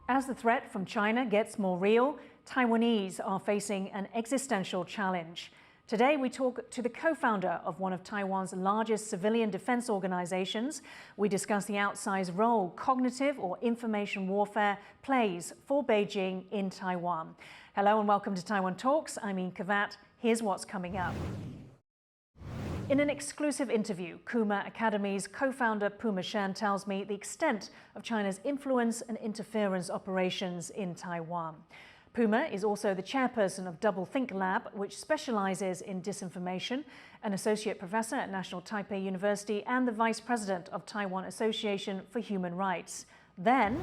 As the threat from China gets more real, Taiwanese are facing an existential challenge. Today, we talk to the co-founder of one of Taiwan's largest civilian defense organizations. We discuss the outsized role cognitive or information warfare plays for Beijing in Taiwan. Hello and welcome to Taiwan Talks. I'm Yin Khvat. Here's what's coming up. In an exclusive interview, Kuma Academy's co-founder Puma Shen tells me the extent of China's influence and interference operations in Taiwan. Puma is also the chairperson of Doublethink Lab, which specializes in disinformation, an associate professor at National Taipei University and the vice president of Taiwan Association for Human Rights. Then,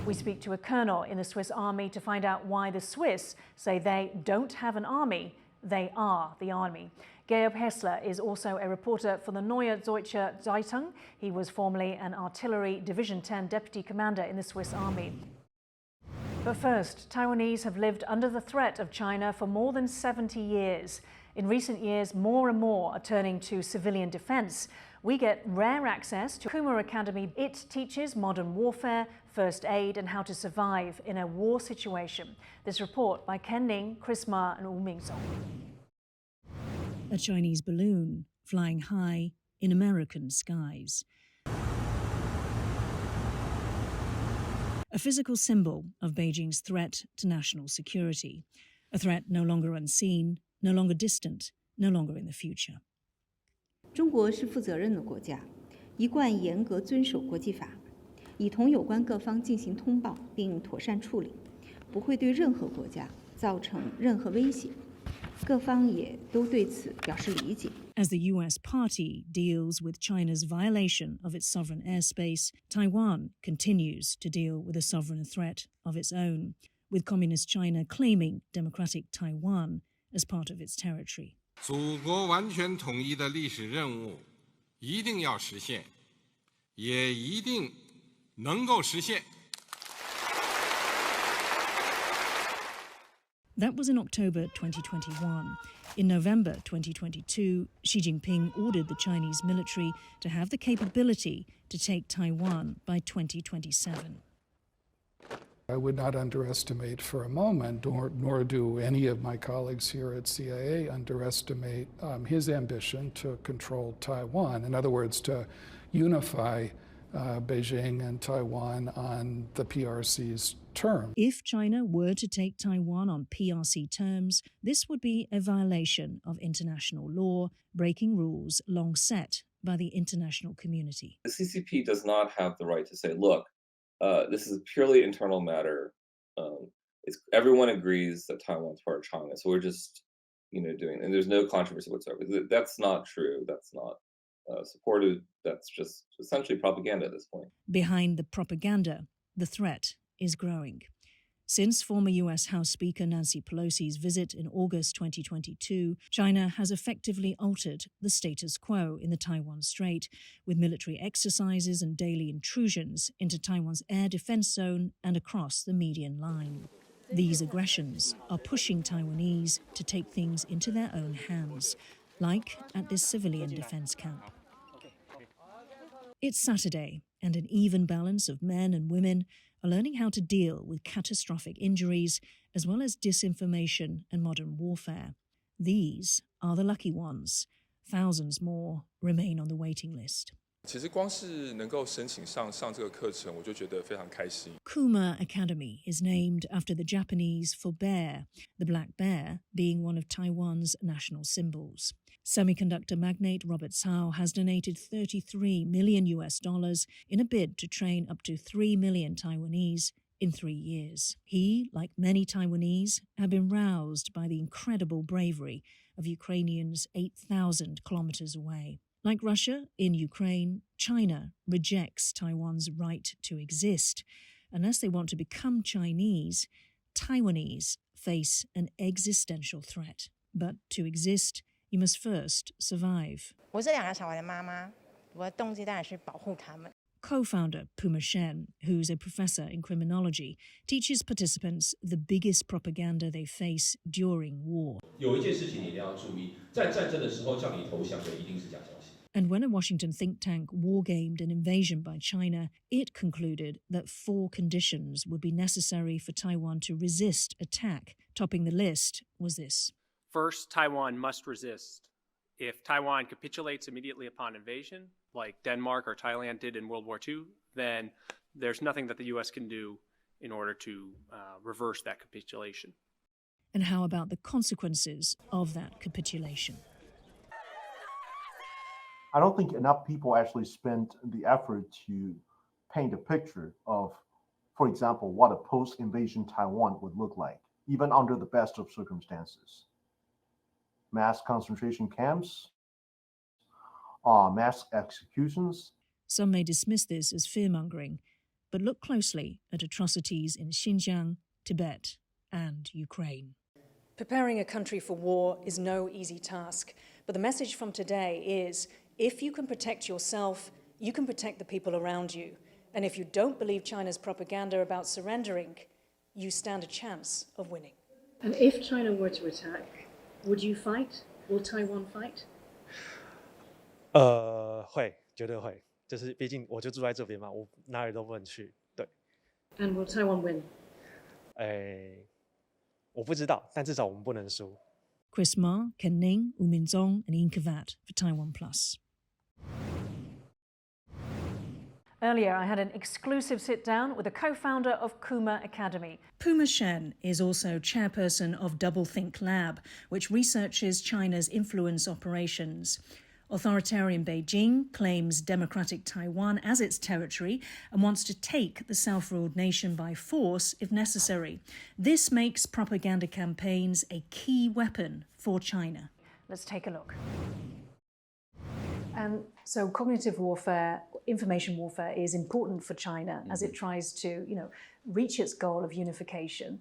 we speak to a colonel in the Swiss army to find out why the Swiss say they don't have an army, they are the army. Georg Häsler is also a reporter for the Neue Zürcher Zeitung. He was formerly an Artillery Division 10 deputy commander in the Swiss army. But first, Taiwanese have lived under the threat of China for more than 70 years. In recent years, more and more are turning to civilian defense. We get rare access to Kuma Academy. It teaches modern warfare, first aid and how to survive in a war situation. This report by Ken Ning, Chris Ma and Wu Mingzong. A Chinese balloon flying high in American skies. A physical symbol of Beijing's threat to national security. A threat no longer unseen, no longer distant, no longer in the future. 中国是负责任的国家，一贯严格遵守国际法，已同有关各方进行通报并妥善处理，不会对任何国家造成任何威胁。各方也都对此表示理解。 As the US party deals with China's violation of its sovereign airspace, Taiwan continues to deal with a sovereign threat of its own, with Communist China claiming democratic Taiwan as part of its territory. 祖国完全统一的历史任务一定要实现，也一定能够实现。 That was in October 2021. In November 2022, Xi Jinping ordered the Chinese military to have the capability to take Taiwan by 2027. I would not underestimate for a moment, nor do any of my colleagues here at CIA underestimate his ambition to control Taiwan. In other words, to unify Beijing and Taiwan on the PRC's term. If China were to take Taiwan on PRC terms, this would be a violation of international law, breaking rules long set by the international community. The CCP does not have the right to say, look, this is a purely internal matter. Everyone agrees that Taiwan's part of China, so we're just, doing, and there's no controversy whatsoever. That's not true. That's not supported. That's just essentially propaganda at this point. Behind the propaganda, the threat is growing. Since former US House Speaker Nancy Pelosi's visit in August 2022, China has effectively altered the status quo in the Taiwan Strait, with military exercises and daily intrusions into Taiwan's air defense zone and across the median line. These aggressions are pushing Taiwanese to take things into their own hands, like at this civilian defense camp. It's Saturday, and an even balance of men and women are learning how to deal with catastrophic injuries, as well as disinformation and modern warfare. These are the lucky ones. Thousands more remain on the waiting list. 其实光是能够申请上这个课程，我就觉得非常开心。 Kuma Academy is named after the Japanese for bear, the black bear being one of Taiwan's national symbols. Semiconductor magnate Robert Cao has donated $33 million in a bid to train up to 3 million Taiwanese in 3 years. He, like many Taiwanese, have been roused by the incredible bravery of Ukrainians 8,000 kilometers away. Like Russia in Ukraine, China rejects Taiwan's right to exist. Unless they want to become Chinese, Taiwanese face an existential threat. But to exist, you must first survive. 我是2个小孩的妈妈，我的动机当然是保护他们。 Co-founder Puma Shen, who's a professor in criminology, teaches participants the biggest propaganda they face during war. 有一件事情你一定要注意，在战争的时候叫你投降的一定是假消息。And when a Washington think tank wargamed an invasion by China, it concluded that 4 conditions would be necessary for Taiwan to resist attack. Topping the list was this. First, Taiwan must resist. If Taiwan capitulates immediately upon invasion, like Denmark or Thailand did in World War II, then there's nothing that the U.S. can do in order to reverse that capitulation. And how about the consequences of that capitulation? I don't think enough people actually spent the effort to paint a picture of, for example, what a post-invasion Taiwan would look like, even under the best of circumstances. Mass concentration camps, mass executions. Some may dismiss this as fear-mongering, but look closely at atrocities in Xinjiang, Tibet, and Ukraine. Preparing a country for war is no easy task, but the message from today is, if you can protect yourself, you can protect the people around you. And if you don't believe China's propaganda about surrendering, you stand a chance of winning. And if China were to attack, would you fight? Will Taiwan fight? 会，绝对会。就是毕竟我就住在这边嘛，我哪里都不能去。对。And will Taiwan win? 我不知道，但至少我们不能输。Chris Ma, Ken Ning, U Minzong, and Yin Khvat for Taiwan Plus. Earlier, I had an exclusive sit-down with a co-founder of Kuma Academy. Puma Shen is also chairperson of Doublethink Lab, which researches China's influence operations. Authoritarian Beijing claims democratic Taiwan as its territory and wants to take the self-ruled nation by force if necessary. This makes propaganda campaigns a key weapon for China. Let's take a look. And so cognitive warfare, information warfare is important for China as it tries to, reach its goal of unification,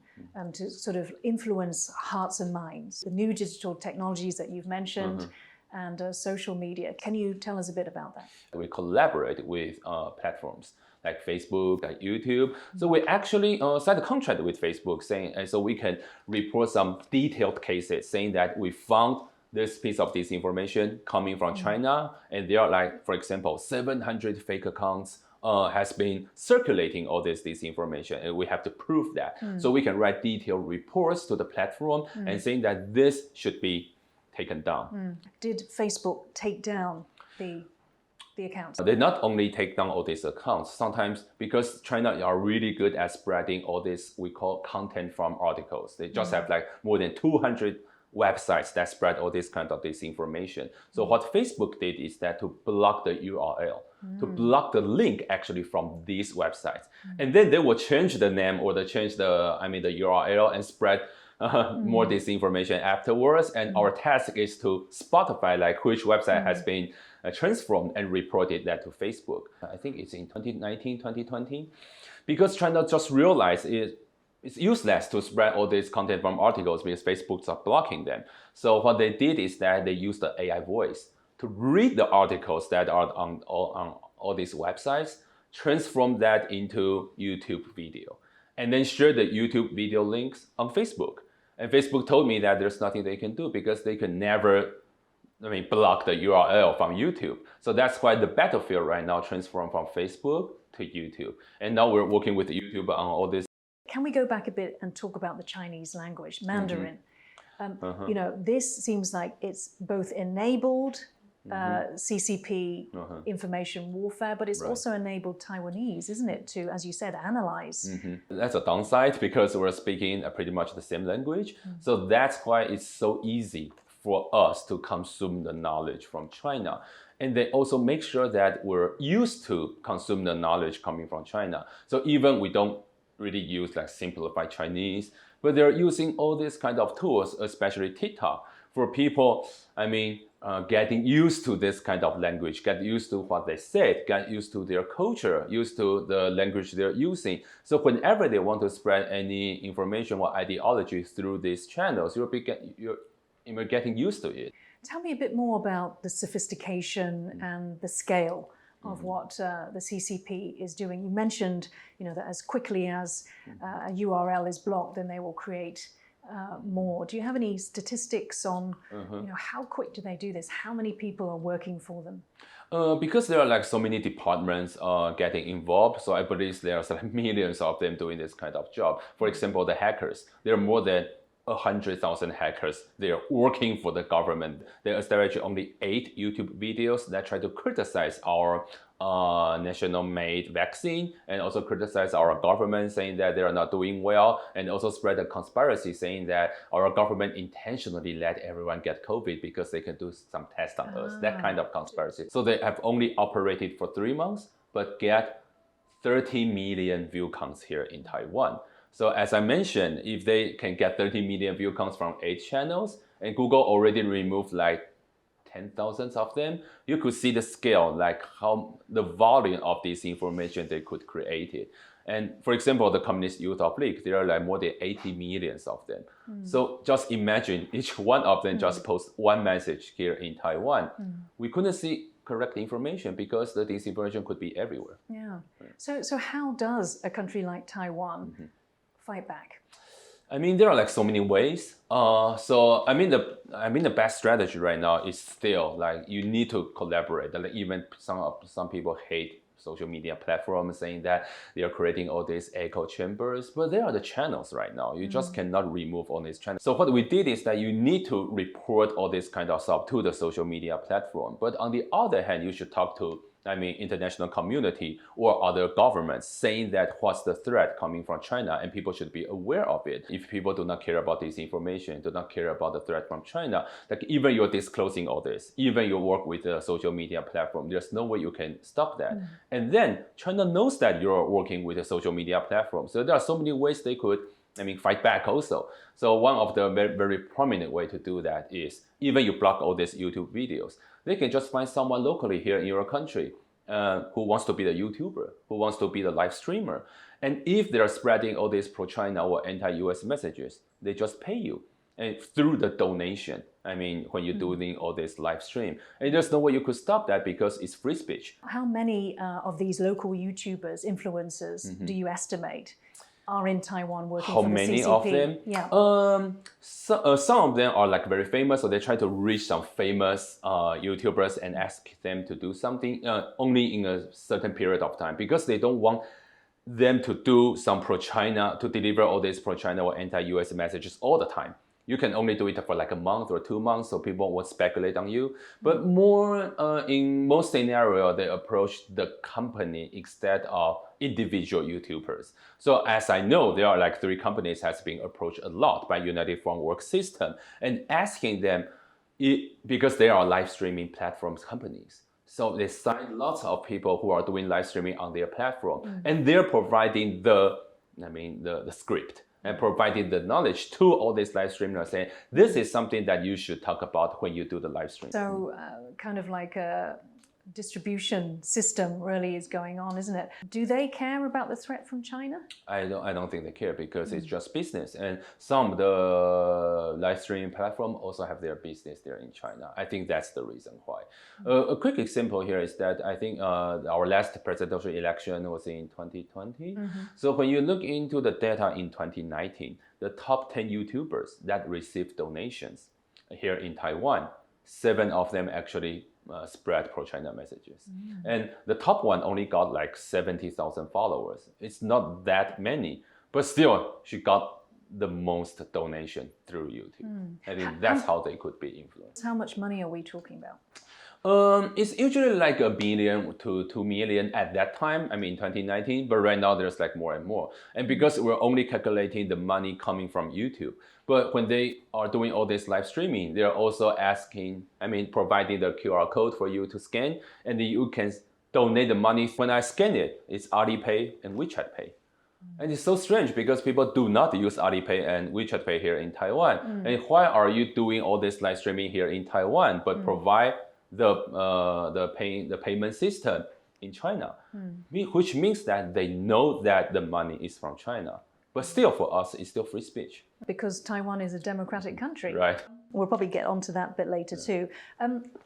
to sort of influence hearts and minds. The new digital technologies that you've mentioned, and social media. Can you tell us a bit about that? We collaborate with platforms like Facebook, like YouTube. So we actually signed a contract with Facebook saying, and so we can report some detailed cases saying that we found this piece of disinformation coming from China, and there are, like, for example, 700 fake accounts has been circulating all this disinformation, and we have to prove that. So we can write detailed reports to the platform and saying that this should be taken down. Did Facebook take down the accounts? They not only take down all these accounts, sometimes because China are really good at spreading all this we call content from articles. They just have like more than 200 websites that spread all this kind of disinformation. So what Facebook did is that to block the URL, to block the link actually from these websites. And then they will change the name or they change the URL and spread more disinformation afterwards. And our task is to Spotify, like which website has been transformed and reported that to Facebook. I think it's in 2019, 2020, because China just realized it's useless to spread all this content from articles because Facebook's are blocking them. So what they did is that they used the AI voice to read the articles that are on all these websites, transform that into YouTube video, and then share the YouTube video links on Facebook. And Facebook told me that there's nothing they can do because they can never block the URL from YouTube. So that's why the battlefield right now transformed from Facebook to YouTube. And now we're working with YouTube on all this. Can we go back a bit and talk about the Chinese language, Mandarin? This seems like it's both enabled CCP information warfare, but it's also enabled Taiwanese, isn't it, to, as you said, analyze? That's a downside because we're speaking pretty much the same language. So that's why it's so easy for us to consume the knowledge from China. And they also make sure that we're used to consume the knowledge coming from China. So even we don't really use like simplified Chinese, but they're using all these kind of tools, especially TikTok, for people, getting used to this kind of language, get used to what they said, get used to their culture, used to the language they're using. So whenever they want to spread any information or ideology through these channels, you're getting used to it. Tell me a bit more about the sophistication and the scale of what the CCP is doing. You mentioned, that as quickly as a URL is blocked, then they will create more? Do you have any statistics on how quick do they do this? How many people are working for them? Because there are like so many departments getting involved, so I believe there are like millions of them doing this kind of job. For example, the hackers, there are more than 100,000 hackers. They are working for the government. They established only 8 YouTube videos that try to criticize our national-made vaccine and also criticize our government, saying that they are not doing well, and also spread a conspiracy saying that our government intentionally let everyone get COVID because they can do some tests on us, that kind of conspiracy. So they have only operated for 3 months, but get 30 million view counts here in Taiwan. So as I mentioned, if they can get 30 million view counts from 8 channels, and Google already removed like 10,000 of them, you could see the scale, like how the volume of disinformation they could create it. And for example, the Communist Youth of League, there are like more than 80 millions of them. So just imagine each one of them just post one message here in Taiwan. We couldn't see correct information because the disinformation could be everywhere. Yeah. So how does a country like Taiwan fight back? I mean, there are like so many ways. So I mean, the best strategy right now is still like you need to collaborate. Like even some people hate social media platforms, saying that they are creating all these echo chambers, but there are the channels right now. You just cannot remove all these channels. So what we did is that you need to report all this kind of stuff to the social media platform. But on the other hand, you should talk to international community or other governments, saying that what's the threat coming from China, and people should be aware of it. If people do not care about this information, do not care about the threat from China, like even you're disclosing all this, even you work with a social media platform, there's no way you can stop that. And then China knows that you're working with a social media platform. So there are so many ways they could fight back also. So one of the very, very prominent way to do that is even you block all these YouTube videos, they can just find someone locally here in your country who wants to be the YouTuber, who wants to be the live streamer. And if they're spreading all these pro-China or anti-US messages, they just pay you. And through the donation, when you're doing all this live stream. And there's no way you could stop that because it's free speech. How many of these local YouTubers, influencers, do you estimate are in Taiwan working for the CCP? How many of them? Yeah. Some of them are like very famous, so they try to reach some famous YouTubers and ask them to do something only in a certain period of time, because they don't want them to do some pro-China, to deliver all these pro-China or anti-US messages all the time. You can only do it for like a month or 2 months, so people won't speculate on you. But more in most scenarios, they approach the company instead of individual YouTubers. So as I know, there are like 3 companies has been approached a lot by United Front Work System and asking them, because they are live streaming platforms companies. So they sign lots of people who are doing live streaming on their platform, and they're providing the script and providing the knowledge to all these live streamers, saying this is something that you should talk about when you do the live stream. So kind of like a distribution system really is going on, isn't it? Do they care about the threat from China? I don't think they care, because it's just business, and some of the live streaming platform also have their business there in China. I think that's the reason why. A quick example here is that I think our last presidential election was in 2020. So when you look into the data in 2019, the top 10 YouTubers that received donations here in Taiwan, 7 of them actually spread pro-China messages. And the top one only got like 70,000 followers. It's not that many, but still she got the most donation through YouTube. I think that's how they could be influenced. How much money are we talking about? It's usually like $1 billion to $2 million at that time, in 2019, but right now there's like more and more. And because we're only calculating the money coming from YouTube, but when they are doing all this live streaming, they're also asking, providing the QR code for you to scan, and then you can donate the money. When I scan it, it's Alipay and WeChat Pay. And it's so strange because people do not use Alipay and WeChat Pay here in Taiwan. And why are you doing all this live streaming here in Taiwan, but provide the payment system in China? Which means that they know that the money is from China. But still, for us, it's still free speech. Because Taiwan is a democratic country. Right. We'll probably get onto that a bit later too.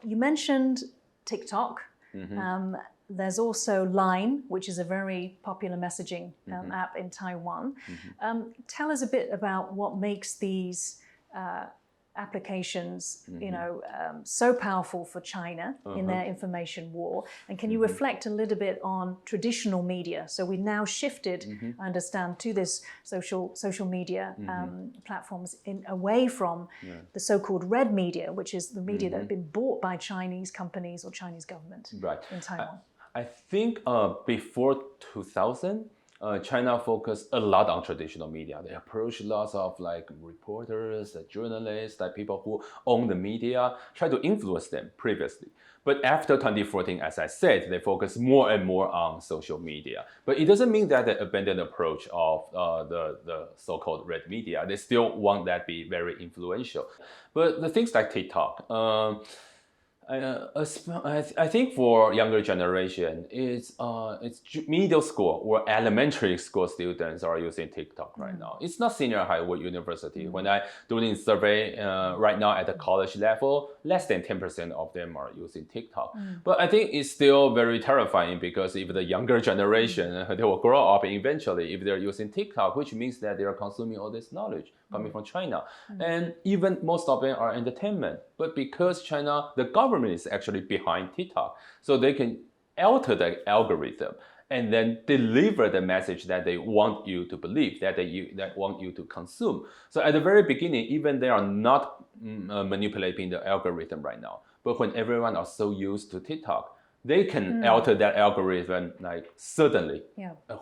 You mentioned TikTok. there's also Line, which is a very popular messaging app in Taiwan. Tell us a bit about what makes these applications, so powerful for China in their information war. And can you reflect a little bit on traditional media? So we've now shifted, I understand, to this social media platforms away from the so-called red media, which is the media that have been bought by Chinese companies or Chinese government in Taiwan. I think before 2000, China focused a lot on traditional media. They approached lots of like reporters, journalists, like people who own the media, try to influence them previously. But after 2014, as I said, they focus more and more on social media. But it doesn't mean that they abandoned the approach of the so-called red media. They still want that be very influential. But the things like TikTok, I think for younger generation, it's middle school or elementary school students are using TikTok right now. It's not senior high or university. When I doing survey right now at the college level, less than 10% of them are using TikTok. But I think it's still very terrifying because if the younger generation, they will grow up eventually if they're using TikTok, which means that they are consuming all this knowledge coming from China. And even most of them are entertainment. But because China, the government is actually behind TikTok, so they can alter the algorithm and then deliver the message that they want you to believe, that they want you to consume. So at the very beginning, even they are not manipulating the algorithm right now. But when everyone are so used to TikTok, they can alter that algorithm like suddenly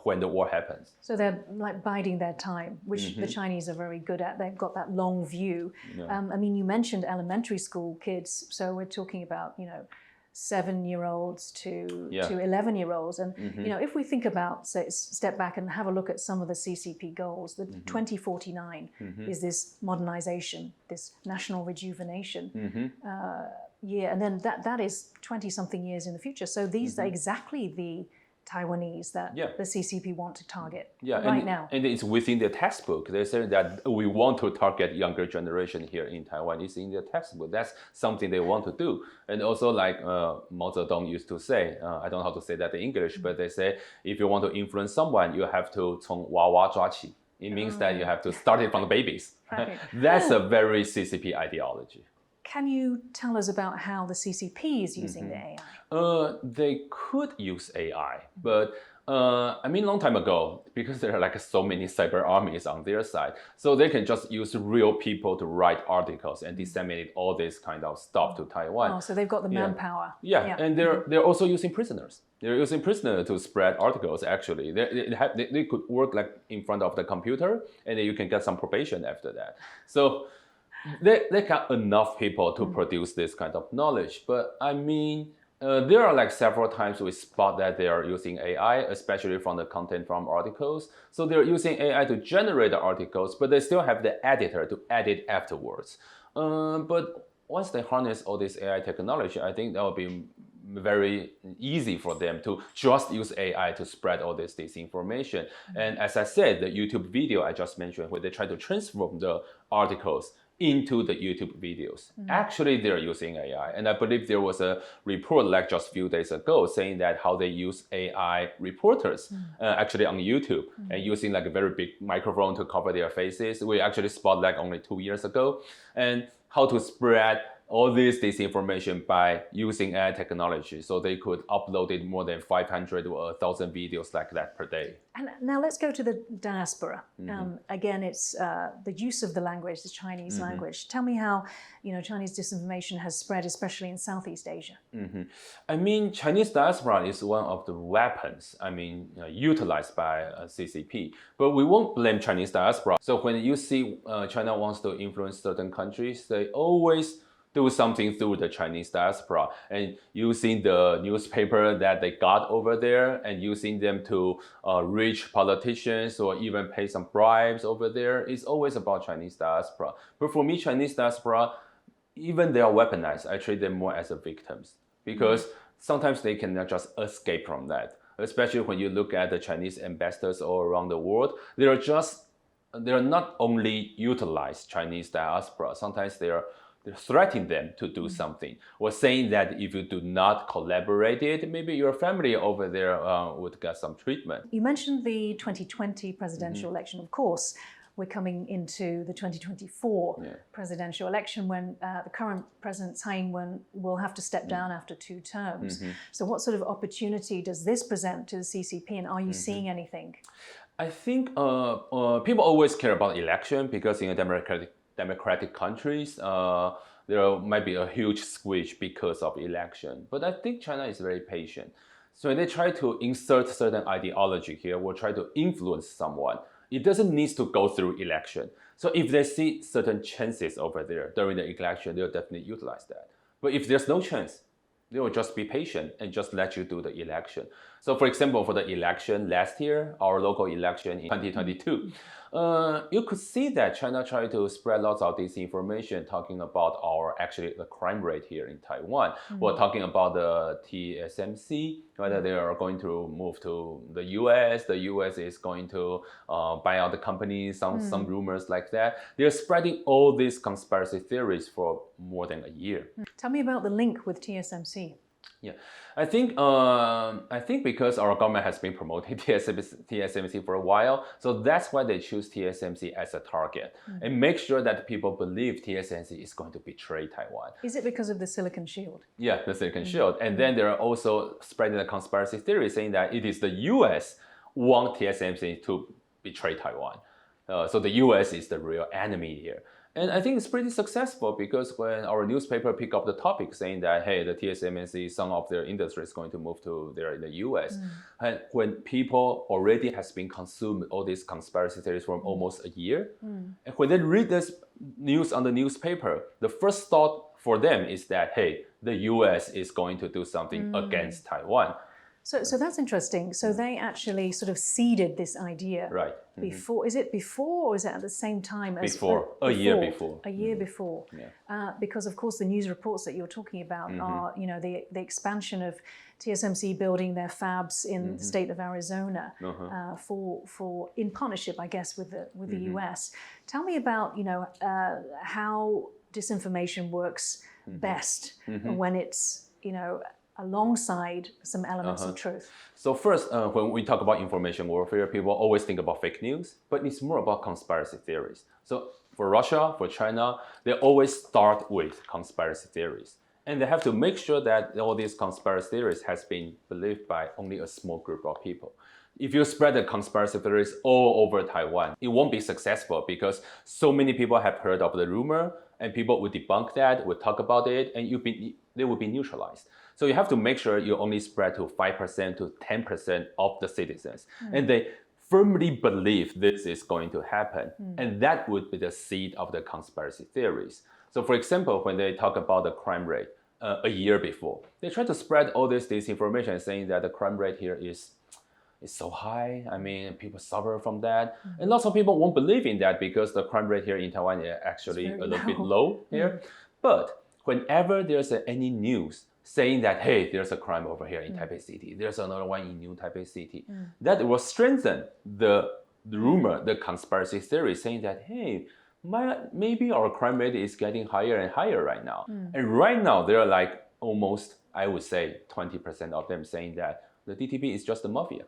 when the war happens. So they're like biding their time, which the Chinese are very good at. They've got that long view. I mean, you mentioned elementary school kids, so we're talking about 7-year-olds to 11-year-olds, and if we think about, say, step back and have a look at some of the CCP goals, the 2049 is this modernization, this national rejuvenation. And then that is 20-something years in the future. So these are exactly the Taiwanese that the CCP want to target now. And it's within the textbook. They say that we want to target younger generation here in Taiwan. It's in the textbook. That's something they want to do. And also like Mao Zedong used to say, I don't know how to say that in English, but they say, if you want to influence someone, you have to 从娃娃抓起. It means that you have to start it from the babies. That's a very CCP ideology. Can you tell us about how the CCP is using the AI? They could use AI, but I mean, long time ago, because there are like so many cyber armies on their side, so they can just use real people to write articles and disseminate all this kind of stuff to Taiwan. Oh, so they've got the manpower. And they're also using prisoners. They're using prisoners to spread articles. Actually, they could work like in front of the computer, and then you can get some probation after that. So they got enough people to produce this kind of knowledge. But I mean, there are like several times we spot that they are using AI, especially from the content from articles. So they're using AI to generate the articles, but they still have the editor to edit afterwards. But once they harness all this AI technology, I think that will be very easy for them to just use AI to spread all this disinformation. And as I said, the YouTube video I just mentioned, where they try to transform the articles into the YouTube videos. Actually, they're using AI. And I believe there was a report like just a few days ago saying that how they use AI reporters actually on YouTube and using like a very big microphone to cover their faces. We actually spot like only 2 years ago. And how to spread all this disinformation by using AI technology, so they could upload it more than 500 or 1,000 videos like that per day. And now let's go to the diaspora. Again, it's the use of the language, the Chinese language. Tell me how Chinese disinformation has spread, especially in Southeast Asia. I mean, Chinese diaspora is one of the weapons, utilized by CCP. But we won't blame Chinese diaspora. So when you see China wants to influence certain countries, they always do something through the Chinese diaspora and using the newspaper that they got over there and using them to reach politicians or even pay some bribes over there. It's always about Chinese diaspora. But for me, Chinese diaspora, even they are weaponized, I treat them more as victims because sometimes they cannot just escape from that. Especially when you look at the Chinese ambassadors all around the world, they're not only utilized Chinese diaspora, sometimes they are they're threatening them to do something, or saying that if you do not collaborate it, maybe your family over there would get some treatment. You mentioned the 2020 presidential election. Of course, we're coming into the 2024 presidential election when the current President Tsai Ing-wen will have to step down after 2 terms. So what sort of opportunity does this present to the CCP, and are you seeing anything? I think people always care about election because in a democratic countries, there might be a huge switch because of election. But I think China is very patient. So when they try to insert certain ideology here or try to influence someone, it doesn't need to go through election. So if they see certain chances over there during the election, they'll definitely utilize that. But if there's no chance, they will just be patient and just let you do the election. So for example, for the election last year, our local election in 2022, you could see that China tried to spread lots of disinformation talking about the crime rate here in Taiwan. We're talking about the TSMC, whether they are going to move to the US is going to buy out the companies, some rumors like that. They're spreading all these conspiracy theories for more than a year. Tell me about the link with TSMC. Yeah, I think because our government has been promoting TSMC for a while, so that's why they choose TSMC as a target and make sure that people believe TSMC is going to betray Taiwan. Is it because of the Silicon Shield? Yeah, the Silicon Shield. And then they're also spreading the conspiracy theory saying that it is the US want TSMC to betray Taiwan. So the US is the real enemy here. And I think it's pretty successful because when our newspaper pick up the topic saying that, hey, the TSMC, some of their industry is going to move to there in the US. And when people already has been consumed all these conspiracy theories for almost a year, and when they read this news on the newspaper, the first thought for them is that, hey, the US is going to do something against Taiwan. So that's interesting. So they actually sort of seeded this idea before. Is it before or is it at the same time as a year before? A year before. Yeah. Because of course the news reports that you're talking about are, you know, the expansion of TSMC building their fabs in the state of Arizona for in partnership, I guess, with the US. Tell me about, you know, how disinformation works best when it's, you know, alongside some elements of truth. So first, when we talk about information warfare, people always think about fake news, but it's more about conspiracy theories. So for Russia, for China, they always start with conspiracy theories. And they have to make sure that all these conspiracy theories has been believed by only a small group of people. If you spread the conspiracy theories all over Taiwan, it won't be successful because so many people have heard of the rumor and people would debunk that, would talk about it, and they would be neutralized. So you have to make sure you only spread to 5% to 10% of the citizens. And they firmly believe this is going to happen. And that would be the seed of the conspiracy theories. So for example, when they talk about the crime rate a year before, they try to spread all this disinformation saying that the crime rate here is so high. I mean, people suffer from that. And lots of people won't believe in that because the crime rate here in Taiwan is actually a little bit low here. But whenever there's any news saying that, hey, there's a crime over here in Taipei City, there's another one in New Taipei City, that will strengthen the rumor, the conspiracy theory saying that, hey, maybe our crime rate is getting higher and higher right now. And right now, there are like almost, I would say, 20% of them saying that the DTP is just the mafia.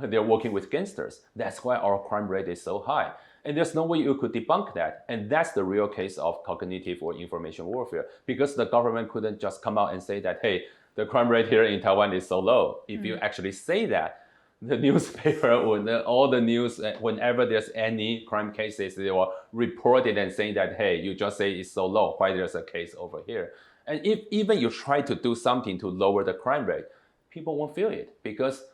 They're working with gangsters. That's why our crime rate is so high. And there's no way you could debunk that. And that's the real case of cognitive or information warfare, because the government couldn't just come out and say that, hey, the crime rate here in Taiwan is so low. If you actually say that, the newspaper or all the news, whenever there's any crime cases, they will report it and saying that, hey, you just say it's so low, why there's a case over here? And if even you try to do something to lower the crime rate, people won't feel it because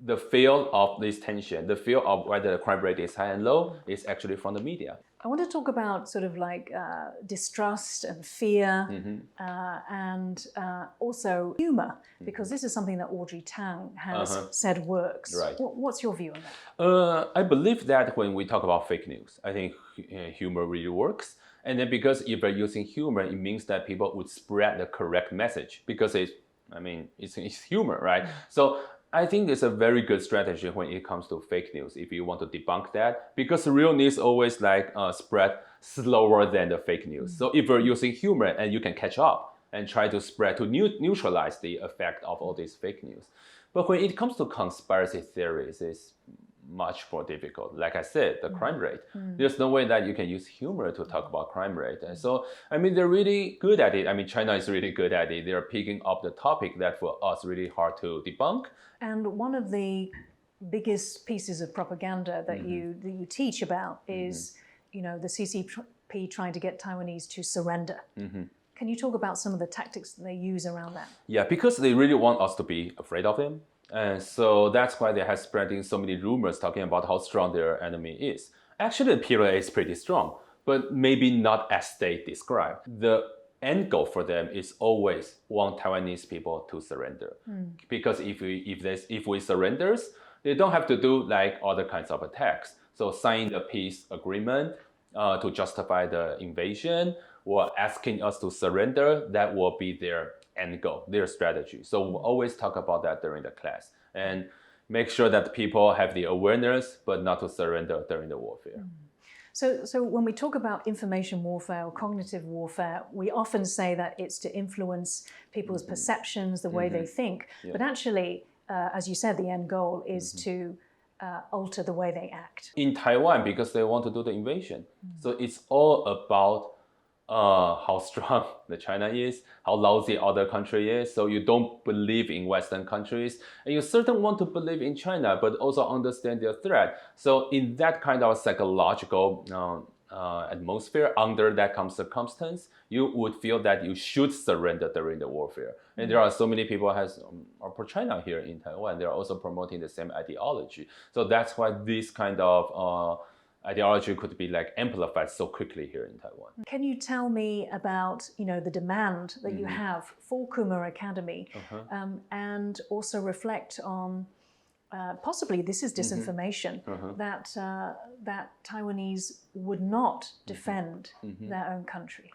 the feel of this tension, the feel of whether the crime rate is high and low is actually from the media. I want to talk about sort of like distrust and fear and also humor, because this is something that Audrey Tang has said works. Right. What's your view on that? I believe that when we talk about fake news, I think humor really works. And then because if you're using humor, it means that people would spread the correct message because it's humor, right? So I think it's a very good strategy when it comes to fake news if you want to debunk that, because real news always like spread slower than the fake news. So if you're using humor and you can catch up and try to spread to neutralize the effect of all these fake news. But when it comes to conspiracy theories, it's much more difficult. Like I said, the crime rate. There's no way that you can use humor to talk about crime rate. And so, I mean, they're really good at it. I mean, China is really good at it. They're picking up the topic that for us really hard to debunk. And one of the biggest pieces of propaganda that you teach about is, you know, the CCP trying to get Taiwanese to surrender. Can you talk about some of the tactics that they use around that? Yeah, because they really want us to be afraid of them. And so that's why they have spreading so many rumors talking about how strong their enemy is. Actually, the PLA is pretty strong, but maybe not as they describe. The end goal for them is always want Taiwanese people to surrender. Because if we surrender, they don't have to do like other kinds of attacks. So sign the peace agreement to justify the invasion or asking us to surrender, that will be their end goal, their strategy. So we'll always talk about that during the class and make sure that people have the awareness, but not to surrender during the warfare. So when we talk about information warfare or cognitive warfare, we often say that it's to influence people's perceptions, the way they think. But actually, as you said, the end goal is to alter the way they act. In Taiwan, because they want to do the invasion. So it's all about how strong the China is, how lousy other country is. So you don't believe in Western countries, and you certainly want to believe in China, but also understand their threat. So in that kind of psychological atmosphere, under that circumstance, you would feel that you should surrender during the warfare. And there are so many people are pro-China here in Taiwan. They're also promoting the same ideology. So that's why this kind of ideology could be like amplified so quickly here in Taiwan. Can you tell me about, you know, the demand that you have for Kuma Academy, and also reflect on possibly this is disinformation, that Taiwanese would not defend their own country?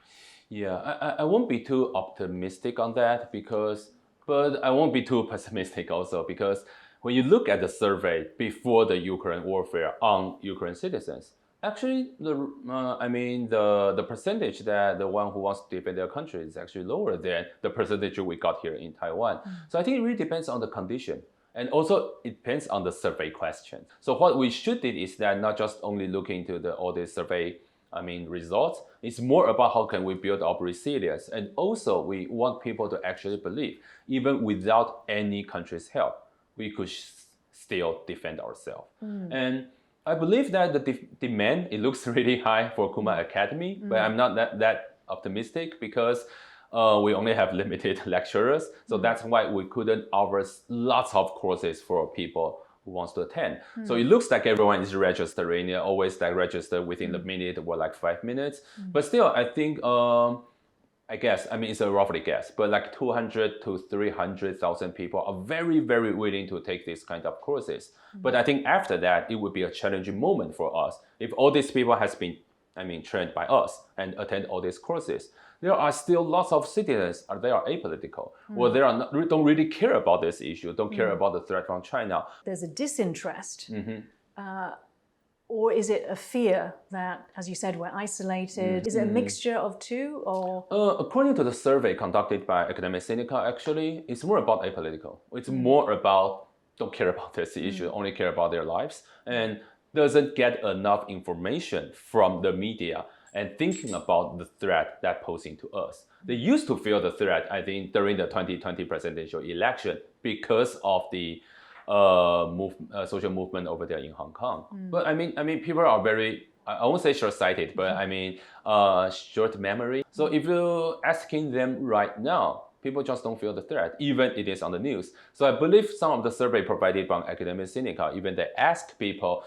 Yeah, I won't be too optimistic on that but I won't be too pessimistic also, because when you look at the survey before the Ukraine warfare on Ukraine citizens, actually, the percentage that the one who wants to defend their country is actually lower than the percentage we got here in Taiwan. So I think it really depends on the condition. And also, it depends on the survey question. So what we should do is that not just only looking into all the survey results, it's more about how can we build up resilience. And also, we want people to actually believe, even without any country's help, we could still defend ourselves. And I believe that the demand, it looks really high for Kuma Academy, but I'm not that optimistic because we only have limited lecturers. So that's why we couldn't offer lots of courses for people who wants to attend. So it looks like everyone is registering, always like register within the minute or like 5 minutes. But still, I think, I guess, it's a roughly guess, but like 200 to 300,000 people are very, very willing to take these kind of courses. But I think after that, it would be a challenging moment for us. If all these people has been, trained by us and attend all these courses, there are still lots of citizens, they are apolitical, or they don't really care about this issue, don't care about the threat from China. There's a disinterest. Or is it a fear that, as you said, we're isolated? Is it a mixture of two? Or according to the survey conducted by Academic Syndicat, actually, it's more about apolitical. It's more about don't care about this issue, only care about their lives, and doesn't get enough information from the media and thinking about the threat that posing to us. They used to feel the threat, I think, during the 2020 presidential election because of the social movement over there in Hong Kong. But people are very, I won't say short-sighted, but short memory. So if you're asking them right now, people just don't feel the threat, even it is on the news. So I believe some of the survey provided by Academic Syndicat, even they ask people,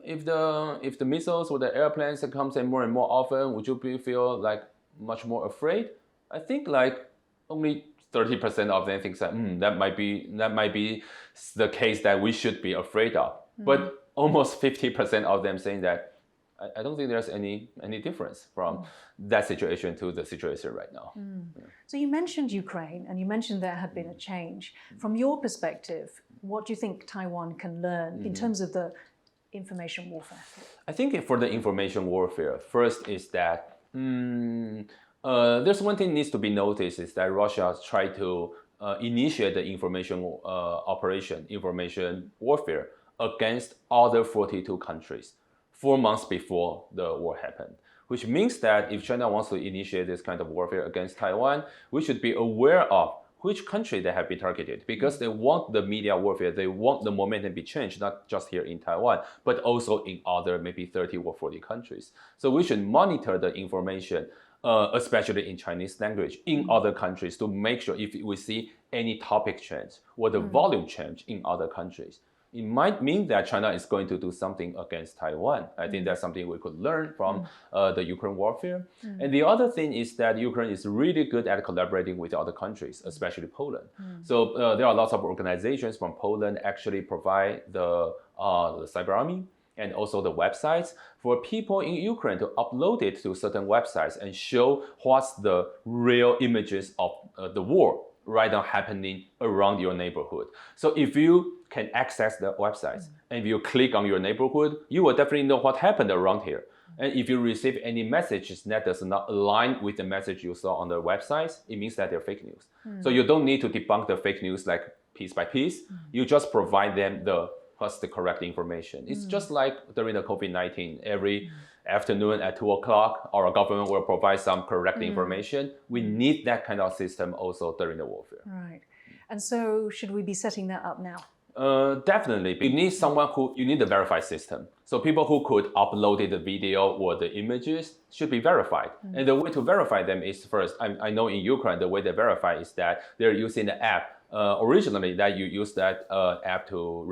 if the missiles or the airplanes comes in more and more often, would you feel like much more afraid? I think like only 30% of them think that that might be the case that we should be afraid of. But almost 50% of them saying that I don't think there's any difference from that situation to the situation right now. So you mentioned Ukraine, and you mentioned there had been a change. From your perspective, what do you think Taiwan can learn in terms of the information warfare? I think for the information warfare, first is that there's one thing needs to be noticed is that Russia tried to initiate the information operation, information warfare against other 42 countries 4 months before the war happened. Which means that if China wants to initiate this kind of warfare against Taiwan, we should be aware of which country they have been targeted, because they want the media warfare, they want the momentum to be changed, not just here in Taiwan, but also in other maybe 30 or 40 countries. So we should monitor the information, especially in Chinese language, in other countries to make sure if we see any topic change or the volume change in other countries. It might mean that China is going to do something against Taiwan. I think that's something we could learn from the Ukraine warfare. And the other thing is that Ukraine is really good at collaborating with other countries, especially Poland. So there are lots of organizations from Poland actually provide the cyber army and also the websites for people in Ukraine to upload it to certain websites and show what's the real images of the war right now happening around your neighborhood. So if you can access the websites and if you click on your neighborhood, you will definitely know what happened around here. And if you receive any messages that does not align with the message you saw on the websites, it means that they're fake news. So you don't need to debunk the fake news like piece by piece. You just provide them what's the correct information. It's just like during the COVID-19, every afternoon at 2 o'clock, our government will provide some correct information. We need that kind of system also during the warfare. Right. And so should we be setting that up now? Definitely. You need someone you need a verified system. So people who could upload the video or the images should be verified. And the way to verify them is first, I know in Ukraine, the way they verify is that they're using the app. Originally, that you use that app to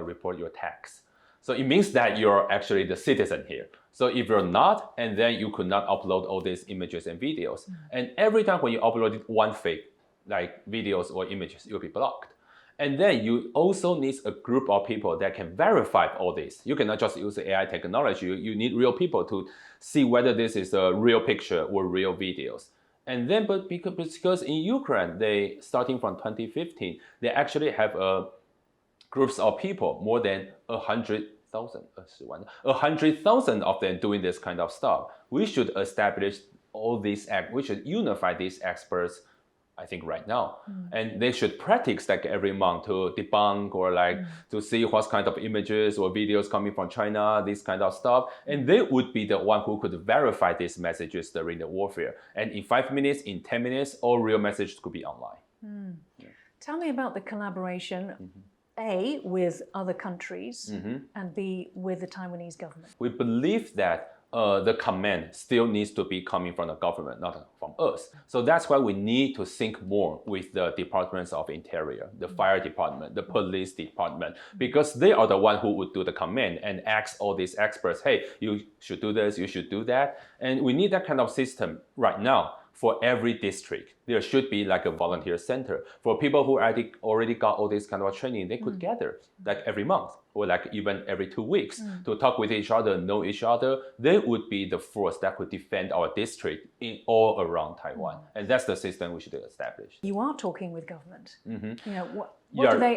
report your tax. So it means that you're actually the citizen here. So if you're not, and then you could not upload all these images and videos. And every time when you upload one fake, like videos or images, you'll be blocked. And then you also need a group of people that can verify all this. You cannot just use the AI technology. You need real people to see whether this is a real picture or real videos. And then, but because in Ukraine, they starting from 2015, they actually have groups of people, more than 100,000 of them doing this kind of stuff. We should establish all these, we should unify these experts, I think right now. And they should practice like every month to debunk or like to see what kind of images or videos coming from China, this kind of stuff. And they would be the one who could verify these messages during the warfare. And in 5 minutes, in 10 minutes, all real messages could be online. Tell me about the collaboration, A, with other countries, and B, with the Taiwanese government. We believe that the command still needs to be coming from the government, not from us. So that's why we need to sync more with the departments of interior, the fire department, the police department, because they are the one who would do the command and ask all these experts, hey, you should do this, you should do that. And we need that kind of system right now. For every district, there should be like a volunteer center. For people who already got all this kind of training, they could gather like every month or like even every 2 weeks to talk with each other, know each other. They would be the force that could defend our district all around Taiwan. And that's the system we should establish. You are talking with government. You know,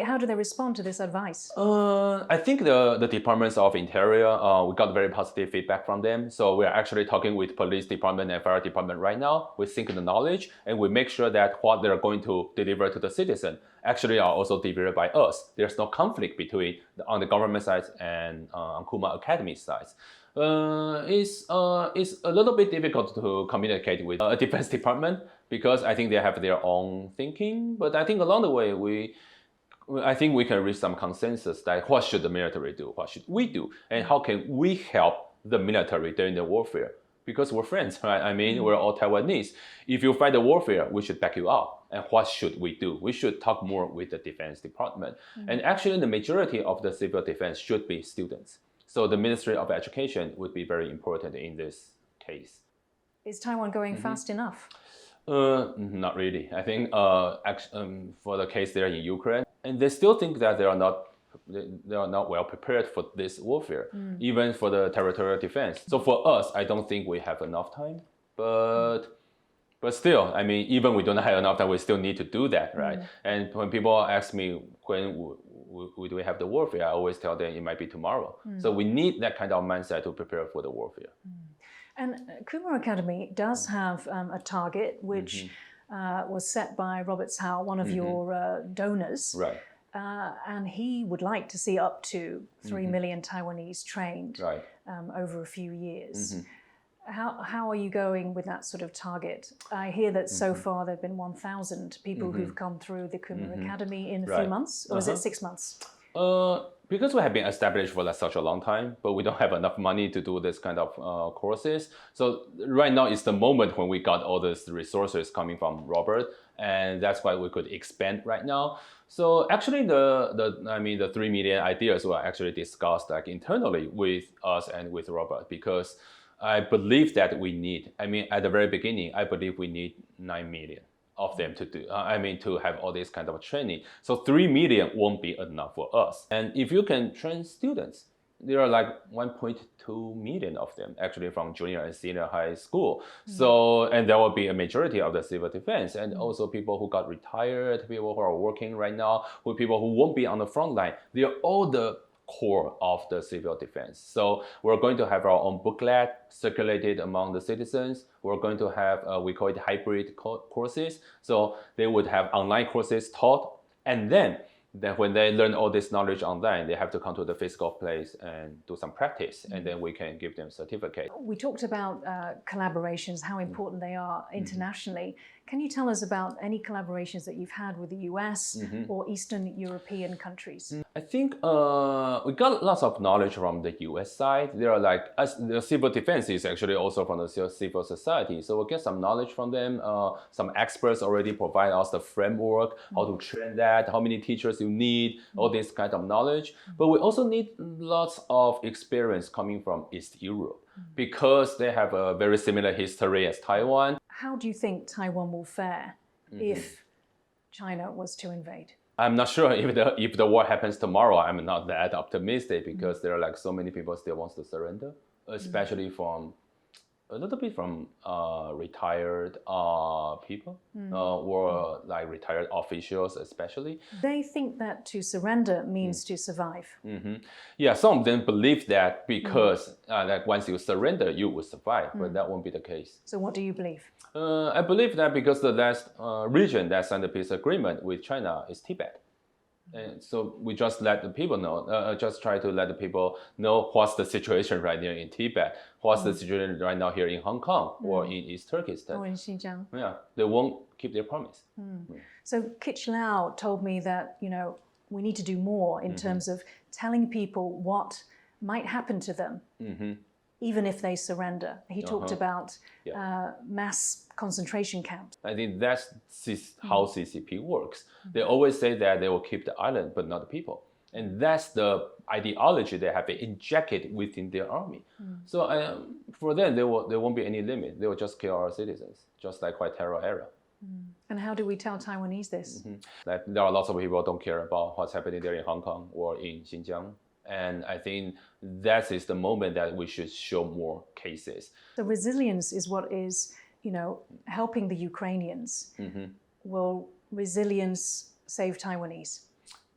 how do they respond to this advice? I think the departments of interior, we got very positive feedback from them. So we're actually talking with police department and fire department right now. We sync the knowledge and we make sure that what they're going to deliver to the citizen actually are also delivered by us. There's no conflict between on the government side and on Kuma Academy side. It's a little bit difficult to communicate with a defense department because I think they have their own thinking. But I think along the way, I think we can reach some consensus that what should the military do? What should we do? And how can we help the military during the warfare? Because we're friends, right? I mean, we're all Taiwanese. If you fight the warfare, we should back you up. And what should we do? We should talk more with the defense department. And actually, the majority of the civil defense should be students. So the Ministry of Education would be very important in this case. Is Taiwan going fast enough? Not really. I think for the case there in Ukraine, and they still think that they are not well prepared for this warfare, even for the territorial defense. So for us, I don't think we have enough time. But still, I mean, even we don't have enough time, we still need to do that, right? And when people ask me when do we have the warfare? I always tell them it might be tomorrow. So we need that kind of mindset to prepare for the warfare. And Kuma Academy does have a target which was set by Robert Cao, one of your donors. Right. And he would like to see up to 3 million Taiwanese trained over a few years. How are you going with that sort of target? I hear that so far there have been 1,000 people who've come through the Kuma Academy in a few months, or is it 6 months? Because we have been established for such a long time, but we don't have enough money to do this kind of courses. So right now is the moment when we got all these resources coming from Robert, and that's why we could expand right now. So actually, the 3 million ideas were actually discussed like internally with us and with Robert, because I believe that we need. At the very beginning, I believe we need 9 million of them to do. To have all this kind of training. So 3 million won't be enough for us. And if you can train students, there are like 1.2 million of them actually from junior and senior high school. So, and there will be a majority of the civil defense, and also people who got retired, people who are working right now, people who won't be on the front line. They are all the core of the civil defense. So we're going to have our own booklet circulated among the citizens. We're going to have, we call it hybrid courses. So they would have online courses taught, and then when they learn all this knowledge online, they have to come to the physical place and do some practice, and then we can give them certificate. We talked about collaborations, how important they are internationally. Can you tell us about any collaborations that you've had with the US or Eastern European countries? I think we got lots of knowledge from the US side. There are the civil defense is actually also from the civil society. So we'll get some knowledge from them. Some experts already provide us the framework, how to train that, how many teachers you need, all this kind of knowledge. But we also need lots of experience coming from East Europe, because they have a very similar history as Taiwan. How do you think Taiwan will fare if China was to invade? I'm not sure if the war happens tomorrow. I'm not that optimistic, because there are so many people still wants to surrender, especially from a little bit from retired people or retired officials especially. They think that to surrender means to survive. Yeah, some of them believe that because once you surrender, you will survive, but that won't be the case. So what do you believe? I believe that because the last region that signed a peace agreement with China is Tibet. And so we just let the people know, just try to let the people know what's the situation right now in Tibet, what's the situation right now here in Hong Kong or in East Turkestan. Or in Xinjiang. Yeah, they won't keep their promise. So Kich Lau told me that, we need to do more in terms of telling people what might happen to them, even if they surrender. He talked about mass concentration camps. I think that's how CCP works. They always say that they will keep the island, but not the people. And that's the ideology they have injected within their army. So for them, there won't be any limit. They will just kill our citizens, just like White Terror era. And how do we tell Taiwanese this? There are lots of people who don't care about what's happening there in Hong Kong or in Xinjiang. And I think that is the moment that we should show more cases. So resilience is what is, helping the Ukrainians. Will resilience save Taiwanese?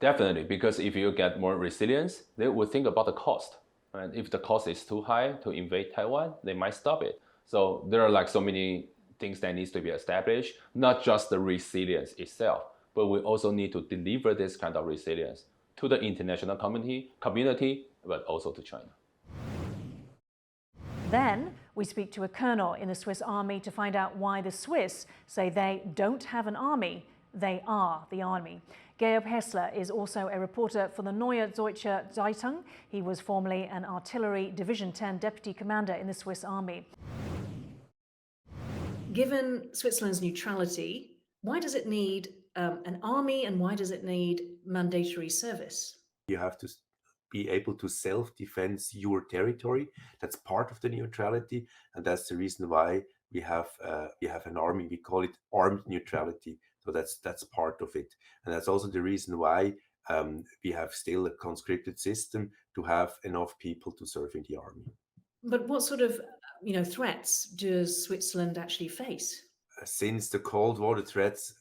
Definitely, because if you get more resilience, they will think about the cost. And if the cost is too high to invade Taiwan, they might stop it. So there are so many things that needs to be established, not just the resilience itself, but we also need to deliver this kind of resilience to the international community, but also to China. Then we speak to a colonel in the Swiss army to find out why the Swiss say they don't have an army, they are the army. Georg Häsler is also a reporter for the Neue Zürcher Zeitung. He was formerly an Artillery Division 10 deputy commander in the Swiss army. Given Switzerland's neutrality, why does it need an army, and why does it need mandatory service? You have to be able to self-defend your territory. That's part of the neutrality, and that's the reason why we have an army. We call it armed neutrality. So that's part of it, and that's also the reason why we have still a conscripted system to have enough people to serve in the army. But what sort of threats does Switzerland actually face? Since the Cold War, the threats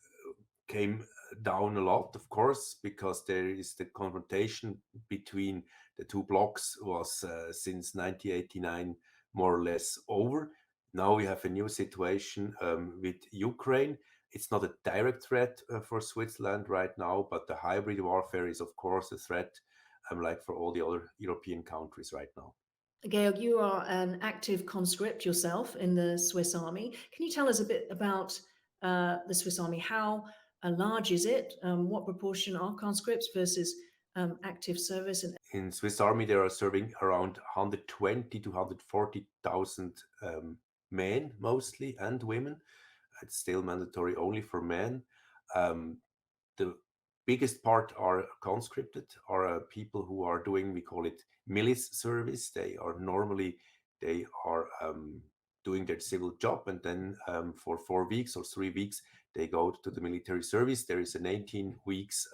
came down a lot, of course, because there is the confrontation between the two blocks was since 1989 more or less over. Now we have a new situation with Ukraine. It's not a direct threat for Switzerland right now, but the hybrid warfare is, of course, a threat like for all the other European countries right now. Georg, you are an active conscript yourself in the Swiss Army. Can you tell us a bit about the Swiss Army? How large is it? What proportion are conscripts versus active service? In Swiss Army, there are serving around 120 to 140,000 men mostly and women. It's still mandatory only for men. The biggest part are conscripted, are people who are doing, we call it milice service. They are doing their civil job, and then for 4 weeks or 3 weeks, they go to the military service. There is an 18 weeks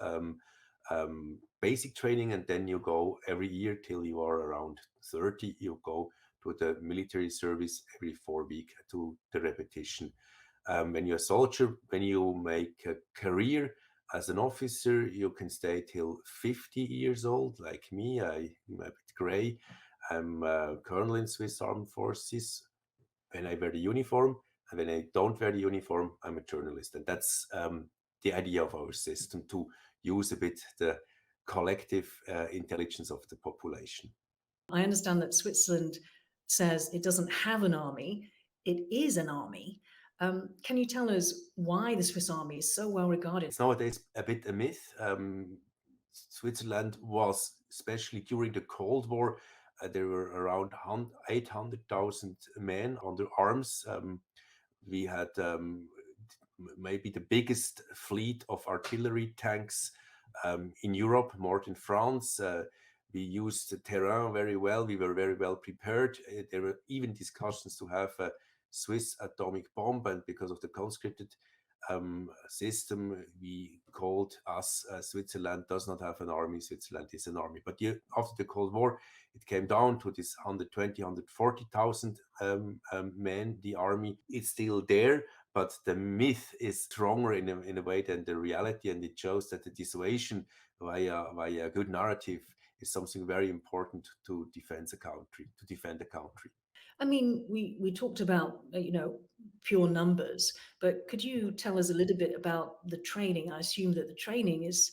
basic training, and then you go every year till you are around 30. You go to the military service every 4 weeks to the repetition. When you're a soldier, when you make a career as an officer, you can stay till 50 years old, like me. I'm a bit gray. I'm a colonel in Swiss Armed Forces when I wear the uniform, and when I don't wear the uniform, I'm a journalist. And that's the idea of our system, to use a bit the collective intelligence of the population. I understand that Switzerland says it doesn't have an army. It is an army. Can you tell us why the Swiss Army is so well regarded? It's nowadays a bit a myth. Switzerland was, especially during the Cold War, there were around 800,000 men under arms. We had maybe the biggest fleet of artillery tanks in Europe, more than France. We used the terrain very well. We were very well prepared. There were even discussions to have a Swiss atomic bomb, and because of the conscripted system, we called us Switzerland does not have an army. Switzerland is an army. But after the Cold War, it came down to this 120, 140,000 men. The army is still there, but the myth is stronger in a way than the reality, and it shows that the dissuasion via a good narrative is something very important to defend a country. I mean, we talked about, pure numbers, but could you tell us a little bit about the training? I assume that the training is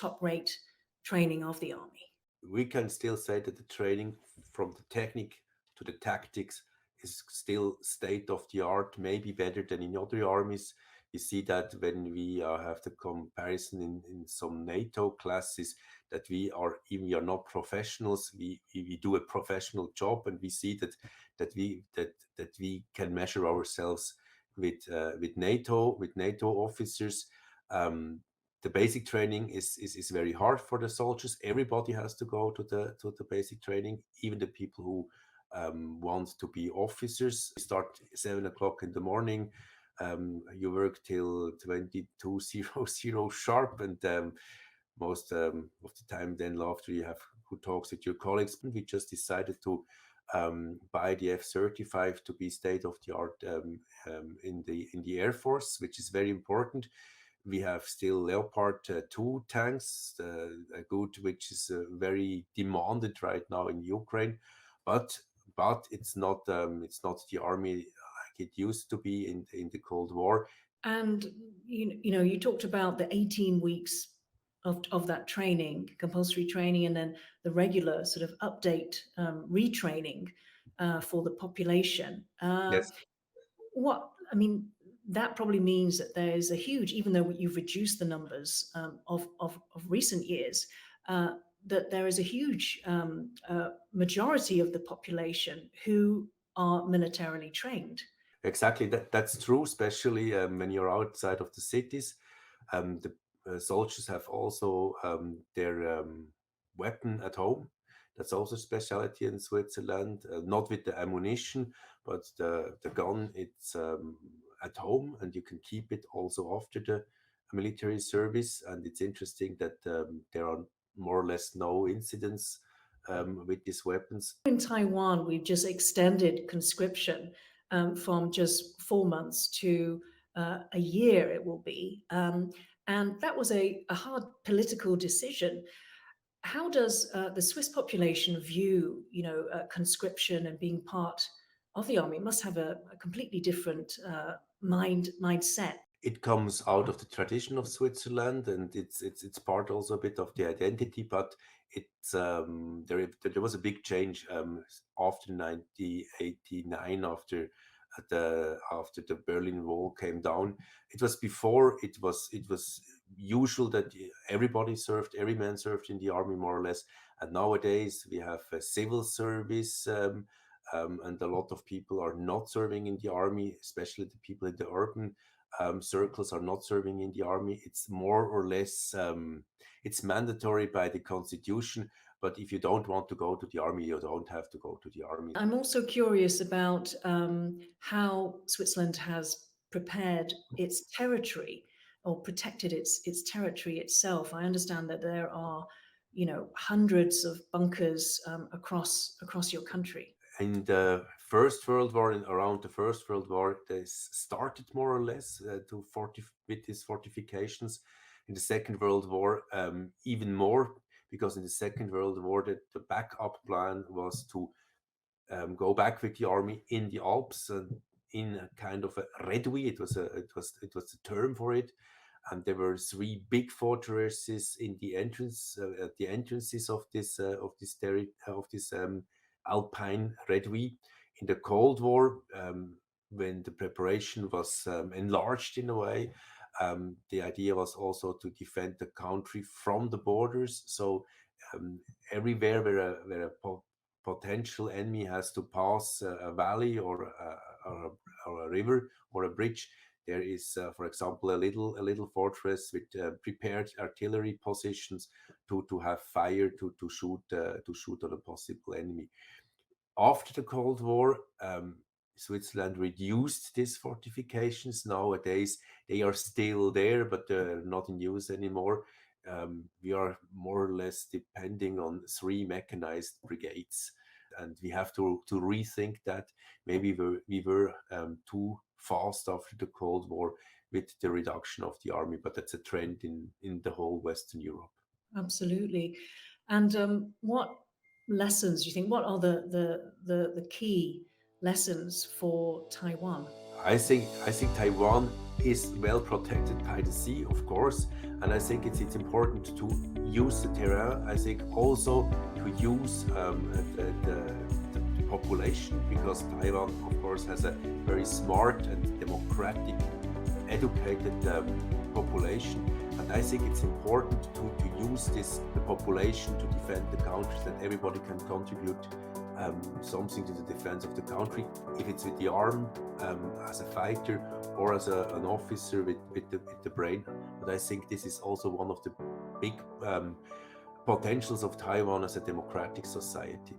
top rate training of the army. We can still say that the training, from the technique to the tactics, is still state of the art, maybe better than in other armies. You see that when we have the comparison in some NATO classes, that we are not professionals. We do a professional job, and we see that we can measure ourselves with NATO officers. The basic training is very hard for the soldiers. Everybody has to go to the basic training, even the people who want to be officers. You start 7 o'clock in the morning. You work till 22:00 sharp, and most of the time then after you have good talks with your colleagues. We just decided to buy the F-35 to be state-of-the-art in the Air Force, which is very important. We have still Leopard 2 tanks, which is very demanded right now in Ukraine, but it's not the army like it used to be in the Cold War. And you talked about the 18 weeks of that training, compulsory training, and then the regular sort of update retraining for the population. Yes. That probably means that there is a huge, even though you've reduced the numbers of recent years, that there is a huge majority of the population who are militarily trained. Exactly, that's true, especially when you're outside of the cities. The soldiers have also their weapon at home. That's also a specialty in Switzerland, not with the ammunition, but the gun, it's at home, and you can keep it also after the military service. And it's interesting that there are more or less no incidents with these weapons. In Taiwan, we've just extended conscription from just 4 months to a year it will be. And that was a hard political decision. How does the Swiss population view, conscription and being part of the army? It must have a completely different mindset. It comes out of the tradition of Switzerland, and it's part also a bit of the identity. But it's there was a big change after 1989, after the Berlin Wall came down. It was before. It was usual that every man served in the army more or less. And nowadays we have a civil service. And a lot of people are not serving in the army, especially the people in the urban circles are not serving in the army. It's more or less, it's mandatory by the constitution, but if you don't want to go to the army, you don't have to go to the army. I'm also curious about how Switzerland has prepared its territory or protected its territory itself. I understand that there are, hundreds of bunkers across your country. In the First World War, around the First World War, they started more or less with these fortifications. In the Second World War, even more, because in the Second World War, the backup plan was to go back with the army in the Alps in a kind of a redouille. It was the term for it, and there were 3 big fortresses in the entrances of this Alpine redouille. In the Cold War, when the preparation was enlarged in a way, the idea was also to defend the country from the borders. So everywhere where a potential enemy has to pass a valley or a river or a bridge, there is, for example, a little fortress with prepared artillery positions to have fire to shoot on a possible enemy. After the Cold War, Switzerland reduced these fortifications. Nowadays, they are still there, but they're not in use anymore. We are more or less depending on 3 mechanized brigades, and we have to rethink that. Maybe we were too fast after the Cold War with the reduction of the army, but that's a trend in the whole Western Europe. Absolutely. And what lessons do you think? What are the key lessons for Taiwan? I think Taiwan is well protected by the sea, of course, and I think it's important to use the terrain. I think also to use the population, because Taiwan, of course, has a very smart and democratic, educated population. And I think it's important to use the population to defend the country, that everybody can contribute something to the defense of the country, if it's with the arm, as a fighter, or as an officer with the brain. But I think this is also one of the big potentials of Taiwan as a democratic society.